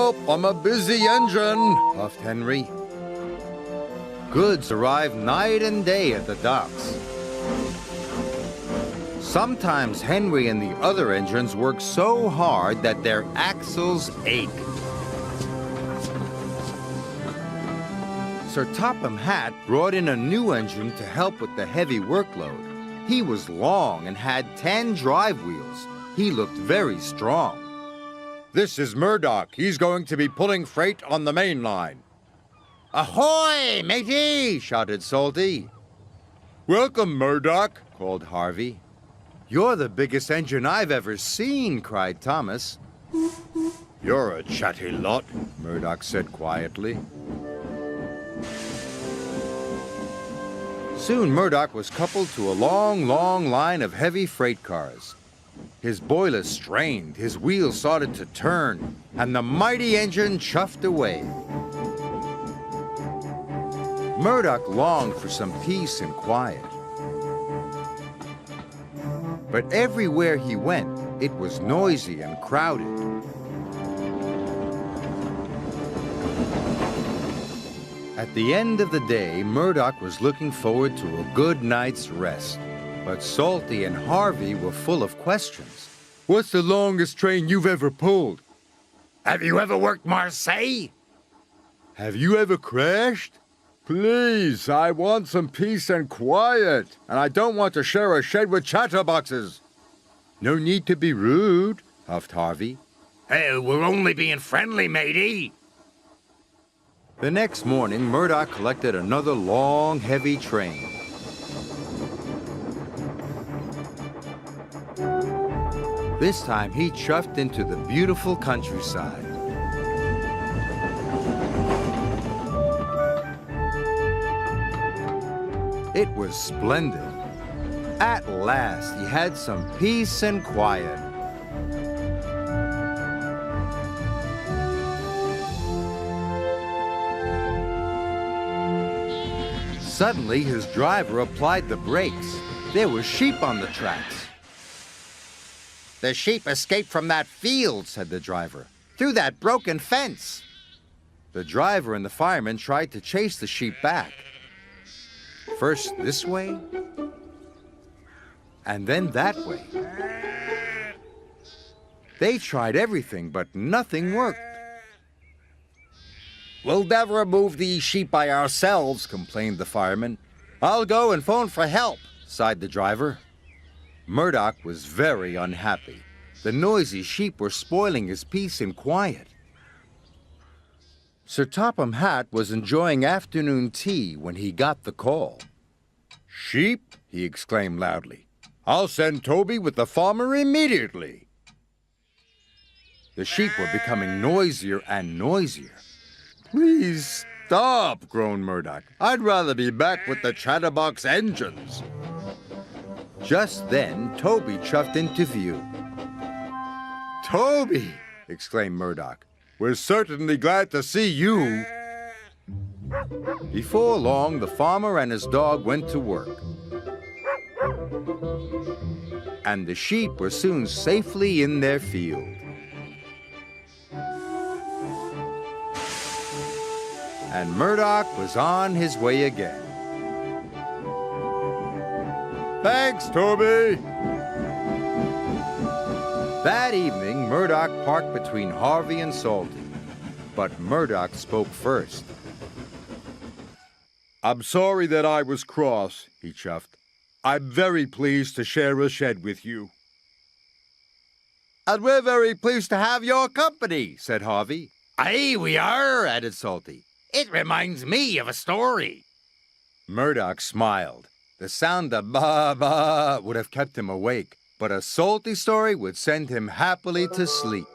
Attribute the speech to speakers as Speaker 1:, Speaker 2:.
Speaker 1: Help! I'm a busy engine, puffed Henry. Goods arrived night and day at the docks. Sometimes Henry and the other engines worked so hard that their axles ached. Sir Topham Hatt brought in a new engine to help with the heavy workload. He was long and had 10 drive wheels. He looked very strong. This is Murdoch. He's going to be pulling freight on the main line. Ahoy, matey! Shouted Salty. Welcome, Murdoch, called Harvey. You're the biggest engine I've ever seen, cried Thomas. You're a chatty lot, Murdoch said quietly. Soon Murdoch was coupled to a long, long line of heavy freight cars. His boiler strained, his wheels started to turn, and the mighty engine chuffed away. Murdoch longed for some peace and quiet. But everywhere he went, it was noisy and crowded. At the end of the day, Murdoch was looking forward to a good night's rest. But Salty and Harvey were full of questions. What's the longest train you've ever pulled? Have you ever worked Marseille? Have you ever crashed? Please, I want some peace and quiet, and I don't want to share a shed with chatterboxes. No need to be rude, huffed Harvey. Hey, we're only being friendly, matey. The next morning, Murdoch collected another long, heavy train. This time, he chuffed into the beautiful countryside. It was splendid. At last, he had some peace and quiet. Suddenly, his driver applied the brakes. There were sheep on the tracks. The sheep escaped from that field, said the driver, through that broken fence. The driver and the fireman tried to chase the sheep back. First this way, and then that way. They tried everything, but nothing worked. We'll never move these sheep by ourselves, complained the fireman. I'll go and phone for help, sighed the driver. Murdoch was very unhappy. The noisy sheep were spoiling his peace and quiet. Sir Topham Hatt was enjoying afternoon tea when he got the call. Sheep? He exclaimed loudly. I'll send Toby with the farmer immediately. The sheep were becoming noisier and noisier. Please stop, groaned Murdoch. I'd rather be back with the chatterbox engines. Just then, Toby chuffed into view. Toby! Exclaimed Murdoch. We're certainly glad to see you. Before long, the farmer and his dog went to work. And the sheep were soon safely in their field. And Murdoch was on his way again. Thanks, Toby! That evening, Murdoch parked between Harvey and Salty. But Murdoch spoke first. I'm sorry that I was cross, he chuffed. I'm very pleased to share a shed with you. And we're very pleased to have your company, said Harvey. Aye, we are, added Salty. It reminds me of a story. Murdoch smiled. The sound of ba-ba would have kept him awake, but a Salty story would send him happily to sleep.